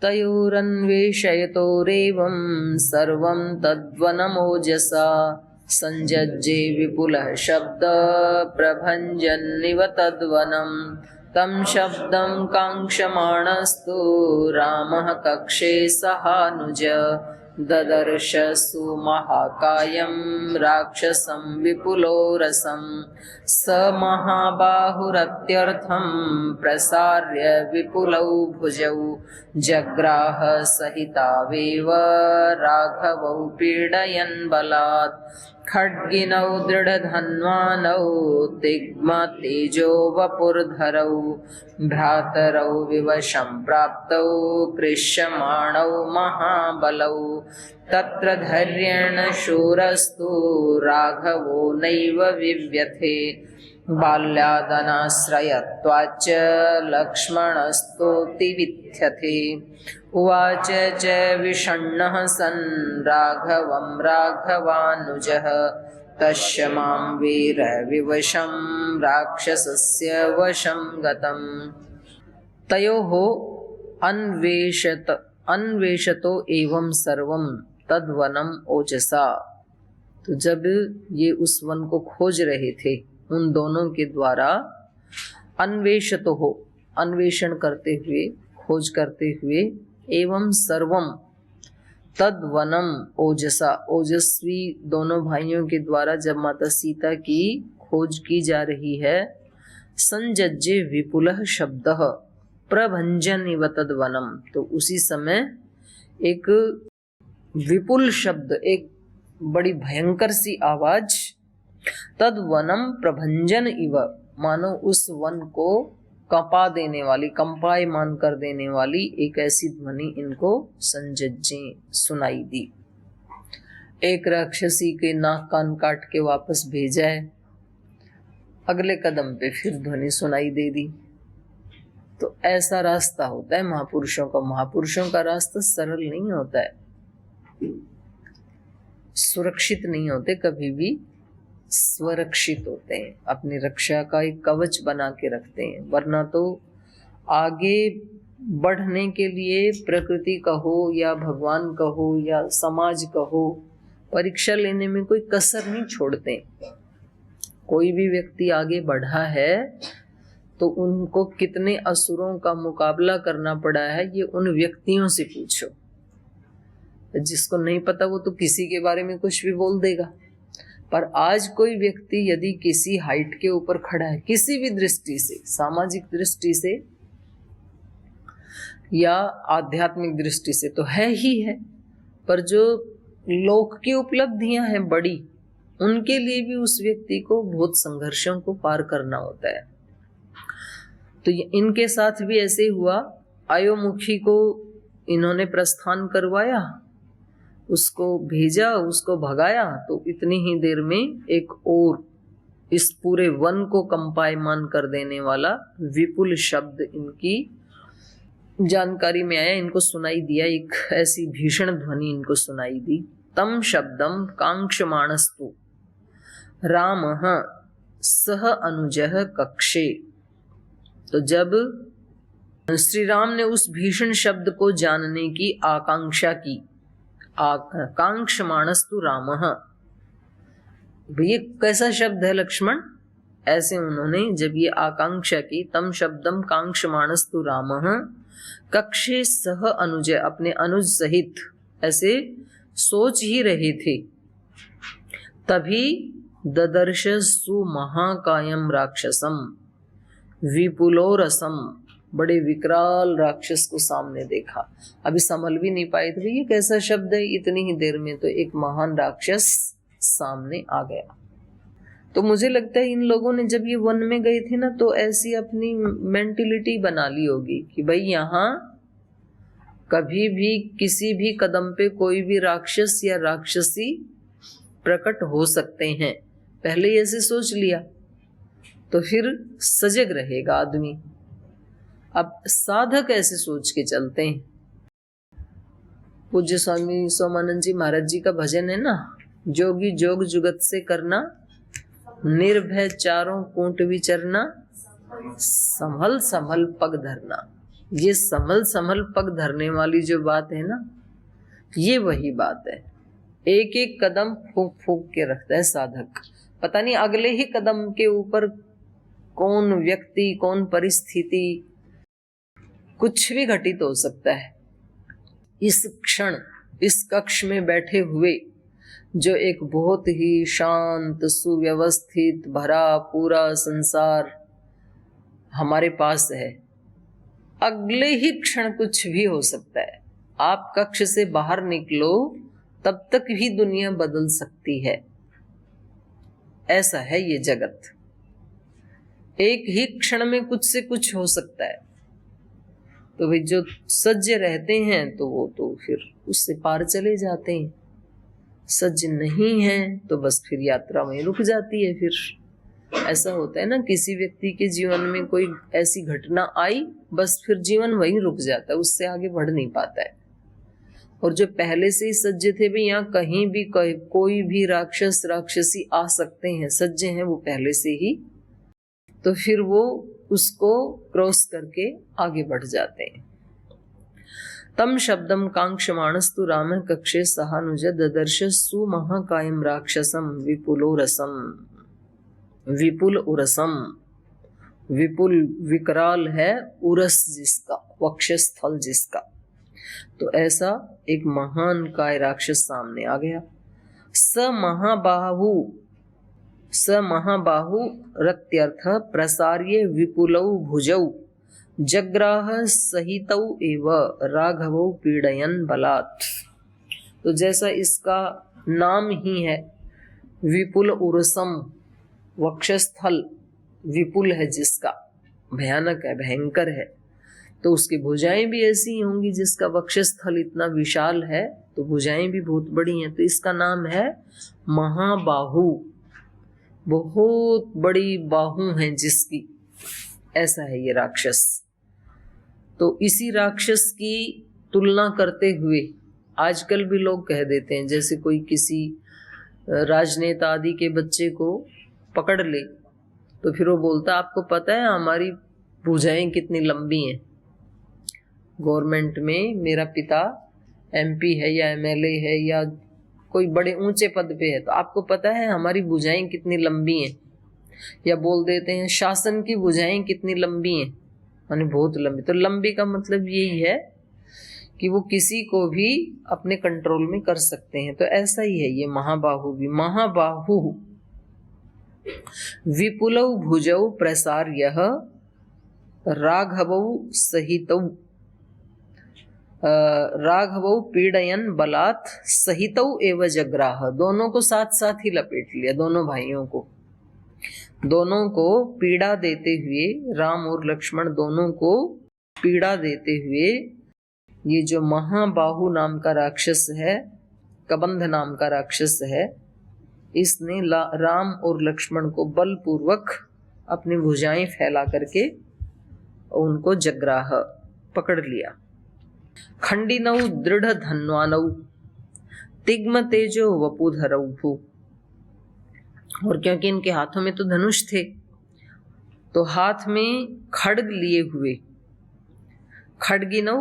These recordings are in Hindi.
तयोरन्वेषयतोरेवं सर्वं तद्वनमोजसा संजज्जे विपुलः शब्द प्रभञ्जन्निव तद्वनं तं शब्दं काङ्क्षमाणस्तु रामः कक्षे सहानुज ददर्श सुमहाकायं राक्षसं विपुलोरसं स महाबाहुरत्यर्थं प्रसार्य विपुलौ भुजौ जग्राह सहितावेव राघवौ पीडयन् बलात् खड्गिनौ दृढधन्वानौ तिग्मतेजो वपुर्धरौ भ्रातरौ विवशं प्राप्तौ कृष्यमाणौ महाबलौ तत्र धैर्येण शूरस्तु राघवो नैव विव्यथे बाल्यादनाश्रयत्वाच्च लक्ष्मणस्तोतिविध्यते उवाच च विषण्णः सन् राघवं राघवानुजः तस्य मां वीरविवशं राक्षसस्य वशं गतम् तयोः अन्वेषतो एवं सर्वं तद्वनम ओजसा। तो जब ये उस वन को खोज रहे थे उन दोनों के द्वारा अन्वेषतो हो अन्वेषण करते हुए खोज करते हुए एवं सर्वम तद्वनम ओजसा ओजस्वी दोनों भाइयों के द्वारा जब माता सीता की खोज की जा रही है संजज्जे विपुलः शब्दः प्रभंजन इव तद्वनम। तो उसी समय एक विपुल शब्द एक बड़ी भयंकर सी आवाज तद्वनम प्रभंजन इव मानो उस वन को कंपा देने वाली कंपायमान कर देने वाली एक ऐसी ध्वनि इनको संजज्जे सुनाई दी। एक राक्षसी के नाक कान काट के वापस भेजा है, अगले कदम पे फिर ध्वनि सुनाई दे दी। तो ऐसा रास्ता होता है महापुरुषों का। महापुरुषों का रास्ता सरल नहीं होता है, सुरक्षित नहीं होते, कभी भी स्वरक्षित होते हैं, अपनी रक्षा का एक कवच बना के रखते हैं। वरना तो आगे बढ़ने के लिए प्रकृति कहो या भगवान कहो या समाज कहो परीक्षा लेने में कोई कसर नहीं छोड़ते। कोई भी व्यक्ति आगे बढ़ा है तो उनको कितने असुरों का मुकाबला करना पड़ा है ये उन व्यक्तियों से पूछो। जिसको नहीं पता वो तो किसी के बारे में कुछ भी बोल देगा। पर आज कोई व्यक्ति यदि किसी हाइट के ऊपर खड़ा है किसी भी दृष्टि से, सामाजिक दृष्टि से या आध्यात्मिक दृष्टि से तो है ही है, पर जो लोक की उपलब्धियां हैं बड़ी, उनके लिए भी उस व्यक्ति को बहुत संघर्षों को पार करना होता है। तो इनके साथ भी ऐसे हुआ। अयोमुखी को इन्होंने प्रस्थान करवाया, उसको भेजा, उसको भगाया, तो इतनी ही देर में एक और इस पूरे वन को कंपायमान कर देने वाला विपुल शब्द इनकी जानकारी में आया, इनको सुनाई दिया। एक ऐसी भीषण ध्वनि इनको सुनाई दी। तम शब्दम कांक्षमाणस्तु रामः सह अनुजः कक्षे। तो जब श्री राम ने उस भीषण शब्द को जानने की आकांक्षा की, कांक्षमाणस्तु रामः, ये कैसा शब्द है लक्ष्मण, ऐसे उन्होंने जब ये आकांक्षा की, तम शब्दम कांक्षमाणस्तु रामः कक्षे सह अनुज, अपने अनुज सहित ऐसे सोच ही रहे थे, तभी ददर्श सुमहाकायम राक्षसम विपुलोरसम, बड़े विकराल राक्षस को सामने देखा। अभी संभल भी नहीं पाए थे ये कैसा शब्द है, इतनी ही देर में तो एक महान राक्षस सामने आ गया। तो मुझे लगता है इन लोगों ने जब ये वन में गए थे ना तो ऐसी अपनी मेंटिलिटी बना ली होगी कि भाई यहाँ कभी भी किसी भी कदम पे कोई भी राक्षस या राक्षसी प्रकट हो सकते हैं। पहले ऐसे सोच लिया तो फिर सजग रहेगा आदमी। अब साधक ऐसे सोच के चलते हैं। पूज्य स्वामी सोमानंद जी महाराज जी का भजन है ना, जोगी जोग जुगत से करना, निर्भय चारों कूट विचरना, संभल संभल पग धरना। ये संभल संभल पग धरने वाली जो बात है ना, ये वही बात है। एक एक कदम फूक फूक के रखता है साधक, पता नहीं अगले ही कदम के ऊपर कौन व्यक्ति, कौन परिस्थिति, कुछ भी घटित हो सकता है। इस क्षण इस कक्ष में बैठे हुए जो एक बहुत ही शांत, सुव्यवस्थित, भरा पूरा संसार हमारे पास है, अगले ही क्षण कुछ भी हो सकता है। आप कक्ष से बाहर निकलो तब तक भी दुनिया बदल सकती है। ऐसा है ये जगत, एक ही क्षण में कुछ से कुछ हो सकता है। तो भाई जो सज्ज रहते हैं तो वो तो फिर उससे पार चले जाते हैं, सज्ज नहीं है तो बस फिर यात्रा वहीं रुक जाती है। फिर ऐसा होता है ना, किसी व्यक्ति के जीवन में कोई ऐसी घटना आई, बस फिर जीवन वहीं रुक जाता है, उससे आगे बढ़ नहीं पाता है। और जो पहले से ही सज्ज थे भी, यहाँ कहीं भी कोई भी राक्षस राक्षसी आ सकते हैं, सज्ज हैं वो पहले से ही, तो फिर वो उसको क्रॉस करके आगे बढ़ जाते हैं। तम शब्दम कांक्षमाणस्तु राम कक्षे सहानुज ददर्श सुमहाकायम राक्षसम विपुलोरसम। विपुल उरसम, विपुल विकराल है, उरस जिसका, वक्षस्थल जिसका, तो ऐसा एक महान काय राक्षस सामने आ गया। स महाबाहु रत्यर्थ प्रसार्य विपुलौ भुजौ जग्राह सहितौ एव राघवौ पीडयन बलात्। तो जैसा इसका नाम ही है, विपुल उरसम, वक्षस्थल विपुल है जिसका, भयानक है, भयंकर है, तो उसकी भुजाएं भी ऐसी ही होंगी। जिसका वक्षस्थल इतना विशाल है तो भुजाएं भी बहुत बड़ी हैं, तो इसका नाम है महाबाहु, बहुत बड़ी बाहु हैं जिसकी, ऐसा है ये राक्षस। तो इसी राक्षस की तुलना करते हुए आजकल भी लोग कह देते हैं, जैसे कोई किसी राजनेता आदि के बच्चे को पकड़ ले तो फिर वो बोलता, आपको पता है हमारी भुजाएं कितनी लंबी हैं, गवर्नमेंट में मेरा पिता एमपी है या एमएलए है या कोई बड़े ऊंचे पद पे है, तो आपको पता है हमारी भुजाएं कितनी लंबी हैं। या बोल देते हैं शासन की भुजाएं कितनी लंबी हैं, माने बहुत लंबी। तो लंबी का मतलब यही है कि वो किसी को भी अपने कंट्रोल में कर सकते हैं। तो ऐसा ही है ये महाबाहु भी। महाबाहु विपुलौ भुजौ प्रसार्य राघवौ सहितौ, राघवौ पीडयन बलात् सहितौ एव जग्राह। दोनों को साथ साथ ही लपेट लिया, दोनों भाइयों को, दोनों को पीड़ा देते हुए, राम और लक्ष्मण दोनों को पीड़ा देते हुए ये जो महाबाहु नाम का राक्षस है, कबंध नाम का राक्षस है, इसने राम और लक्ष्मण को बलपूर्वक अपनी भुजाएं फैला करके उनको जग्राह पकड़ लिया। खंडिनौ दृढ़ धन्वानौ तिग्म तेजो वपुधरौ भू। और क्योंकि इनके हाथों में तो धनुष थे, तो हाथ में खड्ग लिए हुए, खड्गिनौ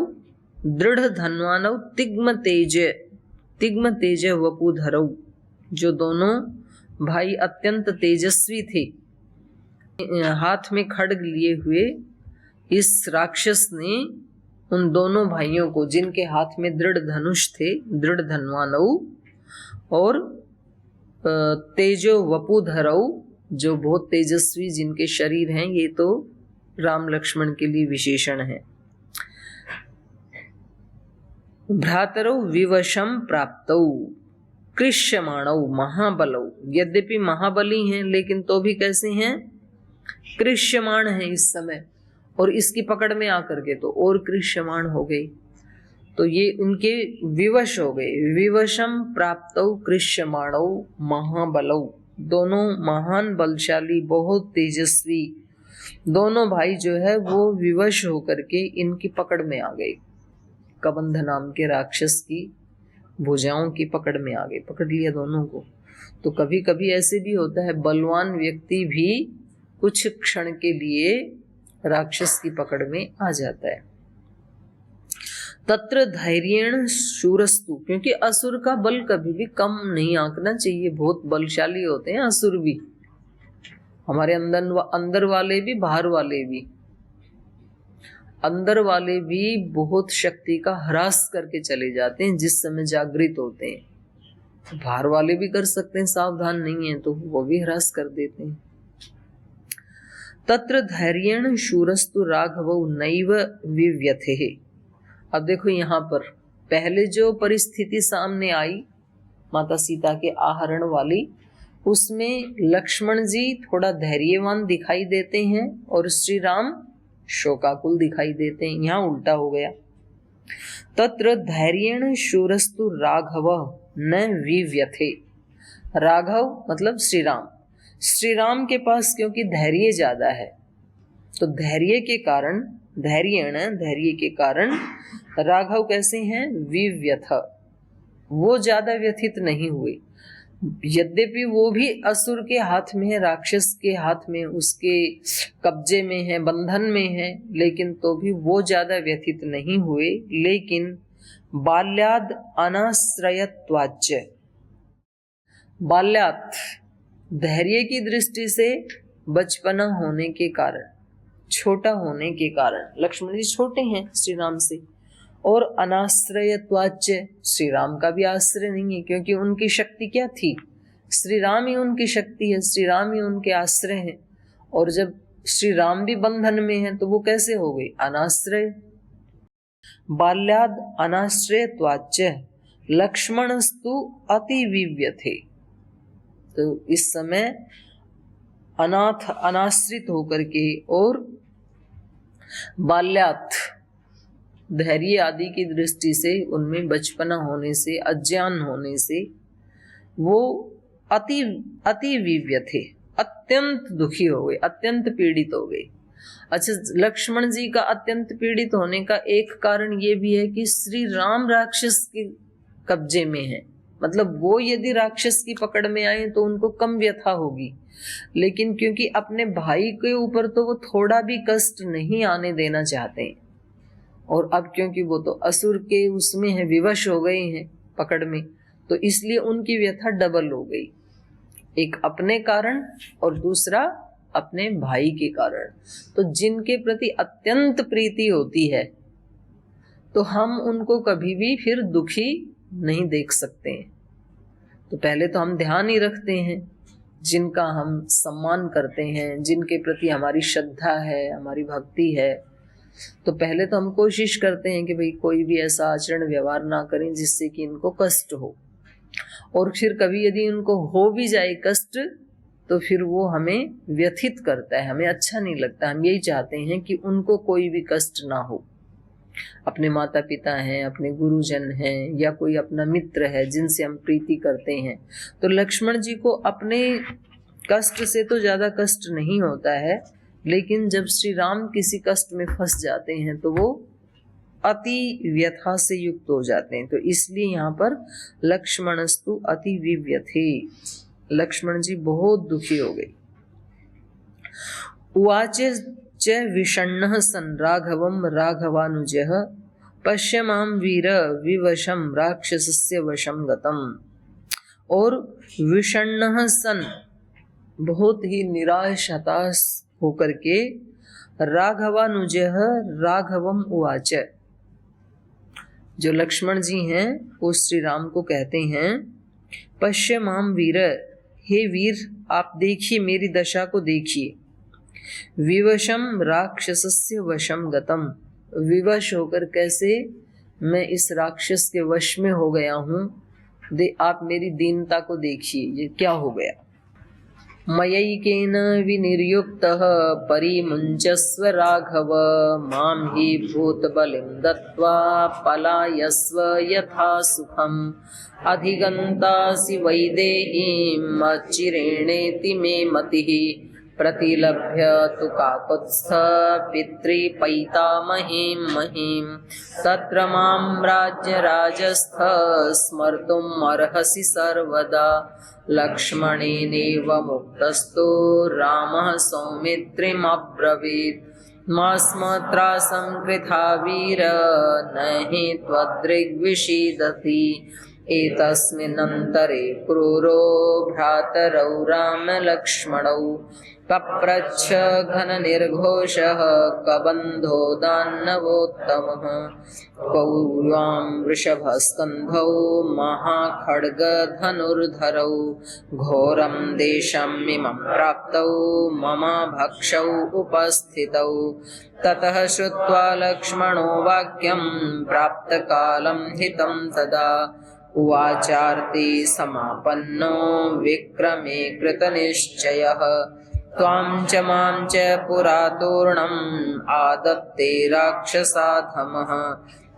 दृढ़ धन्वानौ तिग्म तेज वपुधरौ, जो दोनों भाई अत्यंत तेजस्वी थे, हाथ में खड्ग लिए हुए इस राक्षस ने उन दोनों भाइयों को, जिनके हाथ में दृढ़ धनुष थे, दृढ़ धन्वानौ, और तेजो वपुधरौ, जो बहुत तेजस्वी जिनके शरीर हैं, ये तो राम लक्ष्मण के लिए विशेषण है। भ्रातरौ विवशम प्राप्तौ कृष्यमाणौ महाबलौ। यद्यपि महाबली हैं लेकिन तो भी कैसे हैं, कृष्यमाण हैं इस समय, और इसकी पकड़ में आकर के तो और कृष्यमाण हो गई, तो ये उनके विवश हो गए। विवशम प्राप्तौ कृष्यमाणौ महाबलौ, दोनों महान बलशाली, बहुत तेजस्वी दोनों भाई जो है वो विवश होकर के इनकी पकड़ में आ गए, कबंध नाम के राक्षस की भुजाओं की पकड़ में आ गए, पकड़ लिया दोनों को। तो कभी कभी ऐसे भी होता है, बलवान व्यक्ति भी कुछ क्षण के लिए राक्षस की पकड़ में आ जाता है। तत्र धैर्येण शूरस्तु, क्योंकि असुर का बल कभी भी कम नहीं आंकना चाहिए, बहुत बलशाली होते हैं असुर भी, हमारे अंदर वाले भी, बाहर वाले भी। अंदर वाले भी बहुत शक्ति का ह्रास करके चले जाते हैं जिस समय जागृत होते हैं, बाहर वाले भी कर सकते हैं, सावधान नहीं है तो वो भी ह्रास कर देते हैं। तत्र धैर्येण शूरस्तु राघवौ नैव विव्यथे। अब देखो यहाँ पर पहले जो परिस्थिति सामने आई माता सीता के आहरण वाली, उसमें लक्ष्मण जी थोड़ा धैर्यवान दिखाई देते हैं और श्री राम शोकाकुल दिखाई देते हैं। यहाँ उल्टा हो गया। तत्र धैर्येण शूरस्तु राघव न विव्यथे। राघव मतलब श्री राम, श्री राम के पास क्योंकि धैर्य ज्यादा है, तो धैर्य के कारण, धैर्य के कारण राघव कैसे हैं, विव्यथ, वो ज्यादा व्यथित नहीं हुए। यद्यपि वो भी असुर के हाथ में है, राक्षस के हाथ में, उसके कब्जे में है, बंधन में है, लेकिन तो भी वो ज्यादा व्यथित नहीं हुए। लेकिन बाल्याद अनाश्रयत्वाच्च, बाल्यात धैर्य की दृष्टि से बचपना होने के कारण, छोटा होने के कारण, लक्ष्मण जी छोटे हैं श्री राम से, और अनाश्रयत्वाच्च, श्री राम का भी आश्रय नहीं है, क्योंकि उनकी शक्ति क्या थी, श्री राम ही उनकी शक्ति है, श्री राम ही उनके आश्रय हैं। और जब श्री राम भी बंधन में हैं तो वो कैसे हो गए, अनाश्रय। बाल्याद अनाश्रयत्वाच्च लक्ष्मणस्तु अति विव्यथे। तो इस समय अनाथ, अनाश्रित होकर के और बाल्यात धैर्य आदि की दृष्टि से, उनमें बचपना होने से, अज्ञान होने से वो अति विव्यथे, अत्यंत दुखी हो गए, अत्यंत पीड़ित हो गए। अच्छा, लक्ष्मण जी का अत्यंत पीड़ित होने का एक कारण ये भी है कि श्री राम राक्षस के कब्जे में है, मतलब वो यदि राक्षस की पकड़ में आए तो उनको कम व्यथा होगी, लेकिन क्योंकि अपने भाई के ऊपर तो वो थोड़ा भी कष्ट नहीं आने देना चाहते हैं, और अब क्योंकि वो तो असुर के उसमें है, विवश हो गए हैं पकड़ में, तो इसलिए उनकी व्यथा डबल हो गई, एक अपने कारण और दूसरा अपने भाई के कारण। तो जिनके प्रति अत्यंत प्रीति होती है तो हम उनको कभी भी फिर दुखी नहीं देख सकते हैं। तो पहले तो हम ध्यान ही रखते हैं, जिनका हम सम्मान करते हैं, जिनके प्रति हमारी श्रद्धा है, हमारी भक्ति है, तो पहले तो हम कोशिश करते हैं कि भाई कोई भी ऐसा आचरण व्यवहार ना करें जिससे कि इनको कष्ट हो। और फिर कभी यदि उनको हो भी जाए कष्ट तो फिर वो हमें व्यथित करता है, हमें अच्छा नहीं लगता। हम यही चाहते हैं कि उनको कोई भी कष्ट ना हो। अपने माता पिता हैं, अपने गुरुजन हैं, या कोई अपना मित्र है जिनसे हम प्रीति करते हैं, तो लक्ष्मण जी को अपने कष्ट से तो ज्यादा कष्ट नहीं होता है, लेकिन जब श्री राम किसी कष्ट में फंस जाते हैं तो वो अति व्यथा से युक्त हो जाते हैं। तो इसलिए यहाँ पर लक्ष्मणस्तु अति विव्यथे, लक्ष्मण जी बहुत दुखी हो गए। उवाच च विषण्णः सन् राघवं राघवानुजः पश्य मां वीर विवशं राक्षसस्य वशं गतम्। और विषण्णः सन्, बहुत ही निराश हताश होकर के, राघवानुजः राघवम उवाच, जो लक्ष्मण जी हैं वो श्री राम को कहते हैं, पश्य माम वीर, हे वीर आप देखिए, मेरी दशा को देखिए। विवशम राक्षसस्य वशम गतम, विवश होकर कैसे मैं इस राक्षस के वश में हो गया हूँ, आप मेरी दीनता को देखिए, ये क्या हो गया। मयैकेन विनिर्युक्तः परिमुञ्चस्व राघव, मां हि भूतबलिं दत्त्वा पलायस्व यथा सुखम्। अधिगन्तासि वैदेहीम् अचिरेणेति मे मतिः, प्रतिलभ्य तु काकुत्स्थ पितृपैतामहीं महीं। तत्र मां राज्यराजस्थ स्मर्तुम् अर्हसि सर्वदा। लक्ष्मणेनैव मुक्तस्तो रामः सौमित्रिम् अब्रवीत्, मास्मत्रासं कृथा वीर न हि त्वदृग्विषीदति एतस्मिन्नन्तरे क्रूरो भ्रातरौ रामलक्ष्मणौ पप्रच्छ घननिर्घोषः कबन्धो दानवोत्तमः कौर्वां वृषभस्कन्धौ महाखड्गधनुर्धरौ घोरं देशमिमं प्राप्तौ मम भक्षौ उपस्थितौ ततः श्रुत्वा लक्ष्मणो वाक्यं प्राप्तकालं हितं तदा उवाचार्ति समापन्नो विक्रमे कृतनिश्चयः त्वां च मां च पुरातूर्णम् आदत्ते राक्षसाधमः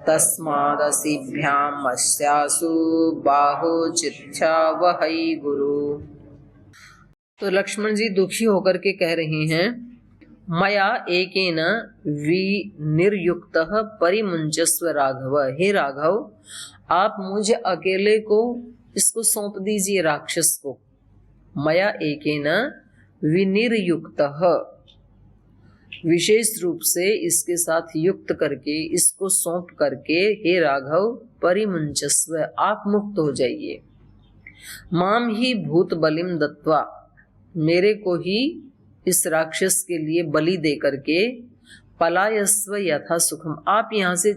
तस्मादसिभ्याम् अस्यासु बाहुचित्या वहै गुरु। तो लक्ष्मण जी दुखी होकर के कह रहे हैं, मया एकेन विनिर्युक्तः परिमुञ्चस्व राघव। हे राघव, आप मुझे अकेले को इसको सौंप दीजिए राक्षस को। मया एकेन विनिर्युक्तः, विशेष रूप से इसके साथ युक्त करके, इसको सौंप करके, हे राघव परिमुंचस्व, आप मुक्त हो जाइए। माम ही भूत बलिम दत्वा, मेरे को ही इस राक्षस के लिए बलि दे करके, पलायस्व यथा सुखम, आप यहाँ से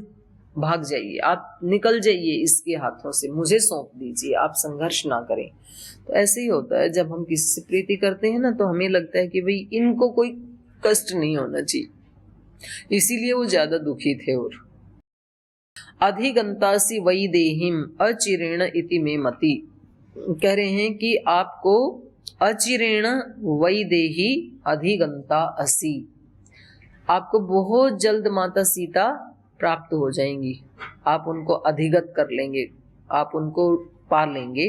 भाग जाइए, आप निकल जाइए इसके हाथों से, मुझे सौंप दीजिए, आप संघर्ष ना करें। तो ऐसे ही होता है जब हम किसी से प्रीति करते हैं ना, तो हमें लगता है कि भाई इनको कोई कष्ट नहीं होना चाहिए, इसीलिए वो ज्यादा दुखी थे। और अधिगंतासी वही देहिम अचिरेण इति में मति, कह रहे हैं कि आपको अचिरेण वही देही अधिगंता असी, आपको बहुत जल्द माता सीता प्राप्त हो जाएंगी, आप उनको अधिगत कर लेंगे, आप उनको पा लेंगे,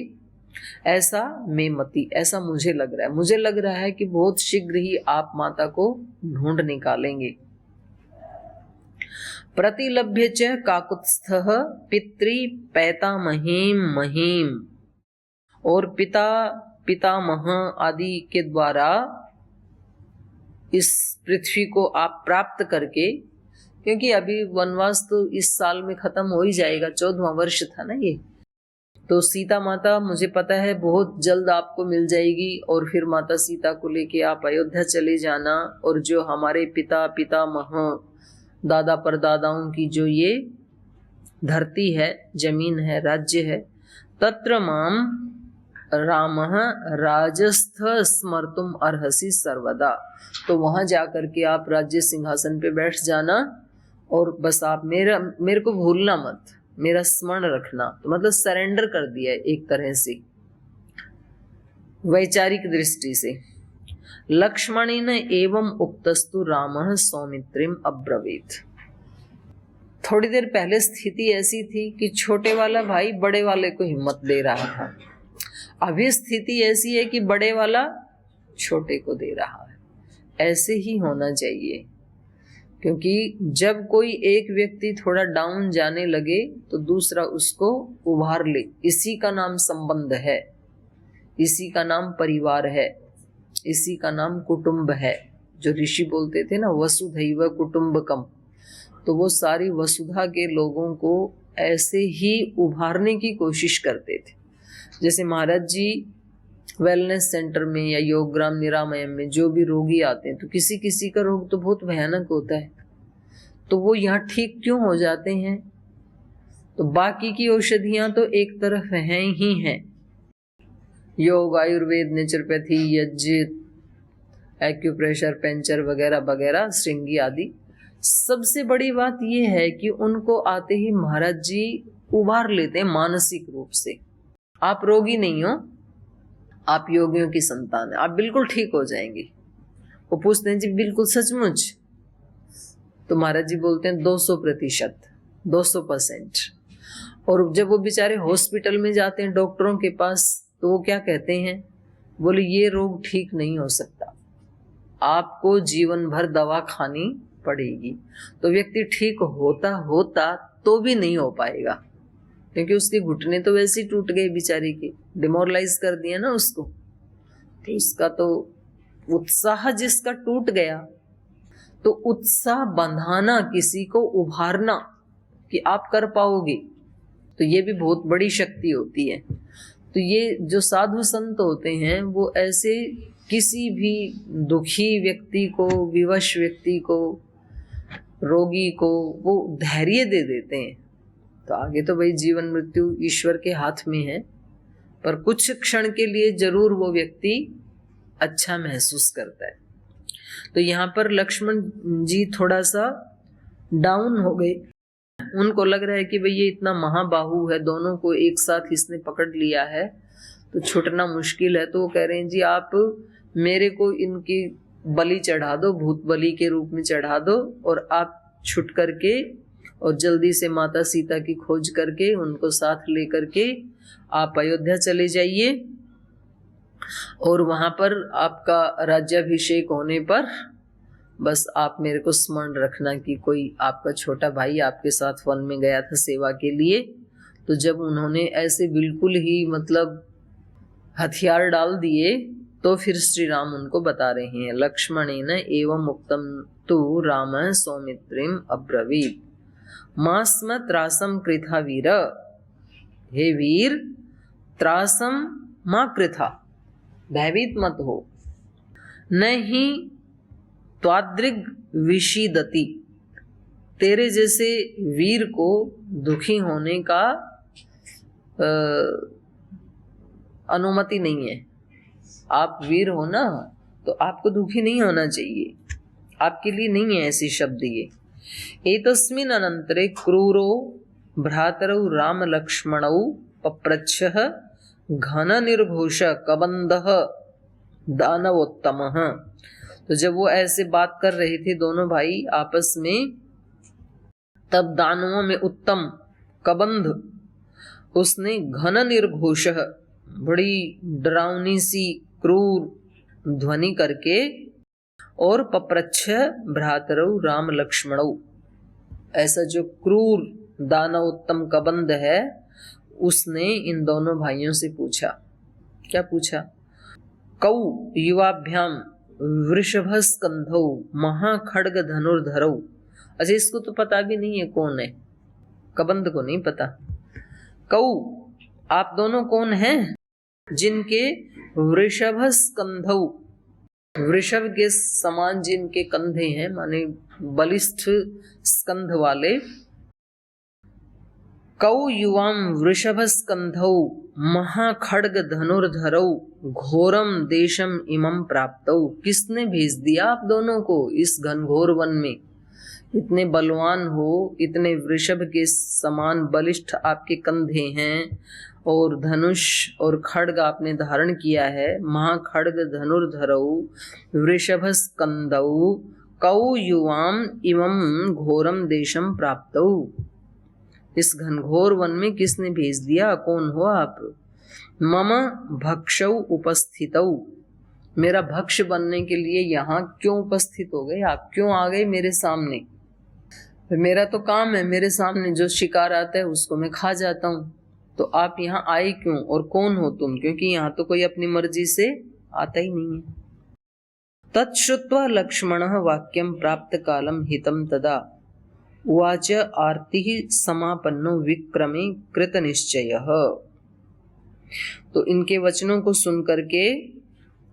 ऐसा में मति, ऐसा मुझे लग रहा है। मुझे लग रहा है कि बहुत शीघ्र ही आप माता को ढूंढ निकालेंगे। प्रतिलभ्य च काकुत्स्थः पितृ पैतामहीम महीम, और पितामह आदि के द्वारा इस पृथ्वी को आप प्राप्त करके, क्योंकि अभी वनवास तो इस साल में खत्म हो ही जाएगा, 14वां वर्ष था ना ये, तो सीता माता मुझे पता है बहुत जल्द आपको मिल जाएगी, और फिर माता सीता को लेके आप अयोध्या चले जाना, और जो हमारे पितामह दादा परदादाओं की जो ये धरती है, जमीन है, राज्य है, तत्र माम रामः राजस्थ स्मर्तुम अर्हसि सर्वदा, तो वहां जाकर के आप राज्य सिंहासन पे बैठ जाना, और बस आप मेरे को भूलना मत, मेरा स्मरण रखना। तो मतलब सरेंडर कर दिया है एक तरह से, वैचारिक दृष्टि से। लक्ष्मणेन एवं उक्तस्तु रामः सौमित्रिम अब्रवीत। थोड़ी देर पहले स्थिति ऐसी थी कि छोटे वाला भाई बड़े वाले को हिम्मत दे रहा था, अभी स्थिति ऐसी है कि बड़े वाला छोटे को दे रहा है। ऐसे ही होना चाहिए, क्योंकि जब कोई एक व्यक्ति थोड़ा डाउन जाने लगे तो दूसरा उसको उभार ले, इसी का नाम संबंध है, इसी का नाम परिवार है, इसी का नाम कुटुंब है। जो ऋषि बोलते थे ना वसुधैव कुटुंबकम, तो वो सारी वसुधा के लोगों को ऐसे ही उभारने की कोशिश करते थे। जैसे महाराज जी वेलनेस सेंटर में या योगग्राम निरामयम में जो भी रोगी आते हैं, तो किसी किसी का रोग तो बहुत भयानक होता है, तो वो यहाँ ठीक क्यों हो जाते हैं? तो बाकी की औषधियां तो एक तरफ हैं ही हैं, योग, आयुर्वेद, नेचुरोपैथी, यज्ञ, एक्यूप्रेशर, पेंचर वगैरह वगैरह, श्रृंगी आदि। सबसे बड़ी बात यह है कि उनको आते ही महाराज जी उभार लेते हैं मानसिक रूप से। आप रोगी नहीं हो, आप योगियों की संतान है, आप बिल्कुल ठीक हो जाएंगे। वो पूछते हैं जी बिल्कुल सचमुच? तो महाराज जी बोलते हैं 200%, 200%। और जब वो बेचारे हॉस्पिटल में जाते हैं डॉक्टरों के पास, तो वो क्या कहते हैं? बोले ये रोग ठीक नहीं हो सकता, आपको जीवन भर दवा खानी पड़ेगी। तो व्यक्ति ठीक होता तो भी नहीं हो पाएगा, क्योंकि उसके घुटने तो वैसे ही टूट गए बेचारे के, डिमोरलाइज कर दिया ना उसको, तो उसका तो उत्साह जिसका टूट गया, तो उत्साह बंधाना, किसी को उभारना कि आप कर पाओगे, तो ये भी बहुत बड़ी शक्ति होती है। तो ये जो साधु संत होते हैं वो ऐसे किसी भी दुखी व्यक्ति को, विवश व्यक्ति को, रोगी को वो धैर्य दे देते हैं। तो आगे तो भाई जीवन मृत्यु ईश्वर के हाथ में है, पर कुछ क्षण के लिए जरूर वो व्यक्ति अच्छा महसूस करता है। तो यहाँ पर लक्ष्मण जी थोड़ा सा डाउन हो गए। उनको लग रहा है कि भाई ये इतना महाबाहु है, दोनों को एक साथ इसने पकड़ लिया है तो छूटना मुश्किल है। तो वो कह रहे हैं जी आप मेरे को इनकी बलि चढ़ा दो, भूत बलि के रूप में चढ़ा दो, और आप छुट करके और जल्दी से माता सीता की खोज करके उनको साथ लेकर के आप अयोध्या चले जाइए, और वहां पर आपका राज्याभिषेक होने पर बस आप मेरे को स्मरण रखना कि कोई आपका छोटा भाई आपके साथ वन में गया था सेवा के लिए। तो जब उन्होंने ऐसे बिल्कुल ही मतलब हथियार डाल दिए तो फिर श्री राम उनको बता रहे हैं, लक्ष्मणेन एवं उक्तम तु राम सौमित्रिम अब्रवीत मास्म त्रासम कृथा वीर। हे वीर, त्रासम मां कृथा, भयभीत मत हो, नहीं त्वादृग विषीदति, तेरे जैसे वीर को दुखी होने का अनुमति नहीं है। आप वीर हो ना, तो आपको दुखी नहीं होना चाहिए, आपके लिए नहीं है ऐसी शब्द ये। एतस्मिन् अनन्तरे क्रूरो भ्रातरौ राम लक्ष्मणौ पप्रच्छः घन निर्घोष कबंधः दानवोत्तमः। तो जब वो ऐसे बात कर रहे थे दोनों भाई आपस में, तब दानवों में उत्तम कबंध उसने घन निर्घोष, बड़ी डरावनी सी क्रूर ध्वनि करके, और पप्रच्छ भ्रातरौ राम लक्ष्मणौ, ऐसा जो क्रूर दानवोत्तम कबंध है उसने इन दोनों भाइयों से पूछा। क्या पूछा? कौ युवाभ्याम वृषभस्कंधौ महाखड्ग धनुर्धरौ। अच्छा, इसको तो पता भी नहीं है कौन है, कबंध को नहीं पता। कौ, आप दोनों कौन हैं जिनके वृषभस्कंधौ, वृषभ के समान जिनके कंधे हैं, माने बलिष्ठ स्कंध वाले। कौ युवाम वृषभस्कंधौ महाखड्ग धनुर्धरौ घोरम देशम इमं प्राप्तौ। किसने भेज दिया आप दोनों को इस घनघोर वन में? इतने बलवान हो, इतने वृषभ के समान बलिष्ठ आपके कंधे हैं, और धनुष और खड्ग आपने धारण किया है। महाखड्ग धनुर्धरौ वृषभस्कंधौ कौ युवाम इमं घोरम देशम प्राप्तौ। इस घनघोर वन में किसने भेज दिया? कौन हो आप? मम भक्षौ उपस्थितौ, मेरा भक्ष बनने के लिए यहाँ क्यों उपस्थित हो गए आप? क्यों आ गए मेरे सामने? मेरा तो काम है, मेरे सामने जो शिकार आता है उसको मैं खा जाता हूँ, तो आप यहाँ आए क्यों? और कौन हो तुम? क्योंकि यहाँ तो कोई अपनी मर्जी से आता ही नहीं है। तच्छ्रुत्वा लक्ष्मणः वाक्यं प्राप्त कालम हितं तदा उवाच आर्तिः समापन्नो विक्रमे कृत निश्चयः। तो इनके वचनों को सुन करके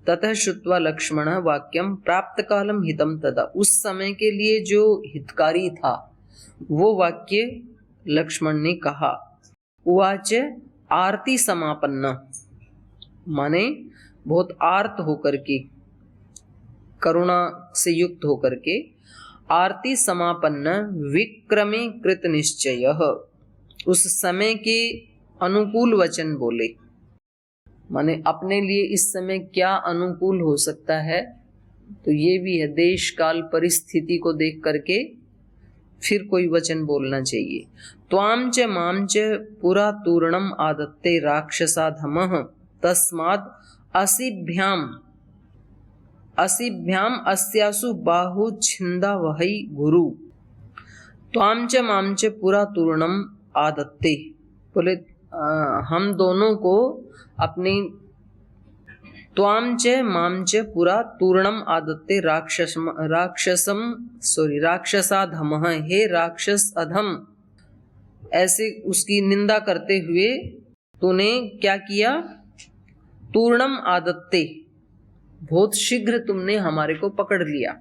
ततः श्रुत्वा लक्ष्मणः वाक्यम प्राप्त कालम हितं तदा, उस समय के लिए जो हितकारी था वो वाक्य लक्ष्मण ने कहा। उवाच आरती समापन्न, माने बहुत आर्त होकर के, करुणा से युक्त होकर के, आरती समापन्न विक्रमे कृत निश्चयः, उस समय के अनुकूल वचन बोले। माने अपने लिए इस समय क्या अनुकूल हो सकता है, तो ये भी है, देश काल परिस्थिति को देख करके फिर कोई वचन बोलना चाहिए। त्वाम च माम च पुरा तूर्णम आदत्ते राक्षसाधमः तस्माद् असिभ्याम अस्यासु बाहु छिंदा वही गुरु। त्वाम च माम च पुरा तूर्णम आदत्ते, बोले हम दोनों को अपनी त्वाम च माम च पुरा तूर्णम आदत्ते राक्षसाधम, हे राक्षस अधम, ऐसे उसकी निंदा करते हुए तूने क्या किया? तूर्णम आदत्ते, बहुत शीघ्र तुमने हमारे को पकड़ लिया।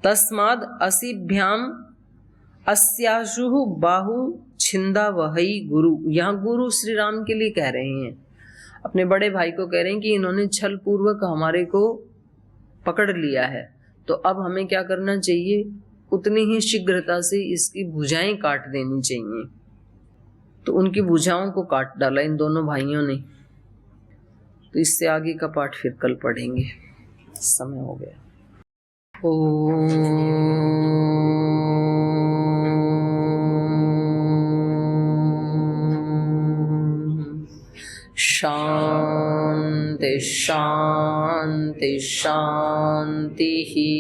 तस्माद असिभ्याम अस्याशु बाहु छिंदा वही गुरु, यहाँ गुरु श्री राम के लिए कह रहे हैं, अपने बड़े भाई को कह रहे हैं कि इन्होंने छल पूर्वक हमारे को पकड़ लिया है, तो अब हमें क्या करना चाहिए? उतनी ही शीघ्रता से इसकी भुजाएं काट देनी चाहिए। तो उनकी भुजाओं को काट डाला इन दोनों भाइयों ने। तो इससे आगे का पाठ फिर कल पढ़ेंगे, समय हो गया। शांति शांति शांति ही।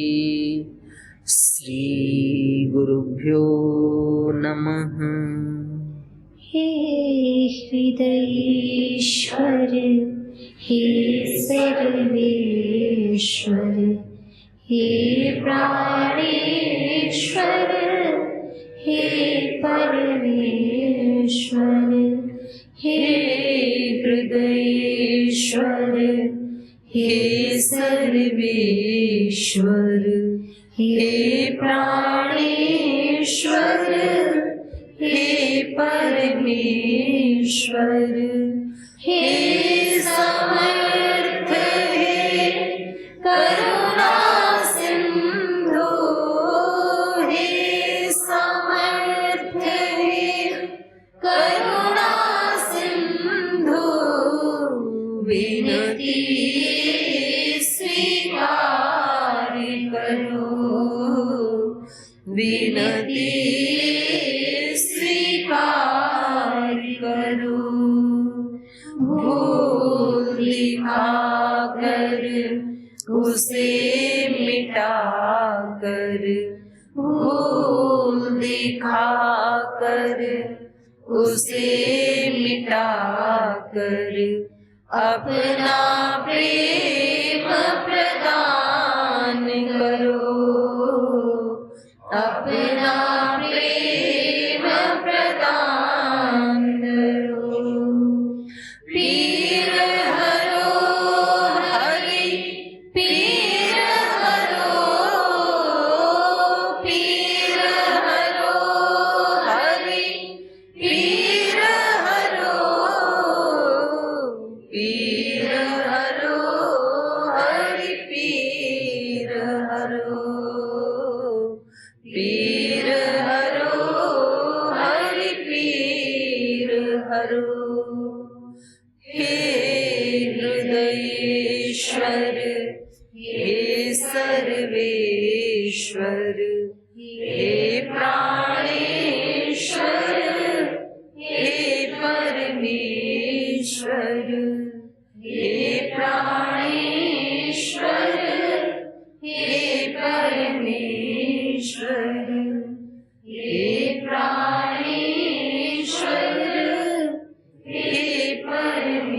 श्री गुरुभ्यो नमः। हे हृदयेश्वर, हे सर्वेश्वर, हे प्राणेश्वर, हे परमेश्वर, हे हृदयेश्वर, हे सर्वेश्वर, हे प्राणेश्वर, हे परमेश्वर, हे समर्थ, हे करुणा सिंधु, हे समर्थ, हे करुणा सिंधु, विनती स्वीकार करो, विनती स्वीकार करो। भूल दिखाकर उसे मिटा कर, भूल दिखाकर उसे मिटा कर, अपना प्रेम प्रदान करो, अपना प्रेम प्रदान करो। पीर हरो हरि, पीर हरो, पीर हरो हरि, पीर हरो, पीर हरो हरि, पीर हरो, पीर हरो हरि, पीर हरो। हे हृदयेश्वर, हे सर्वेश्वर, हे प्राणेश्वर, हे परमेश्वर, हे प्राणेश्वर, हे परमेश्वर, हे प्राणेश्वर, हे परमेश्वर।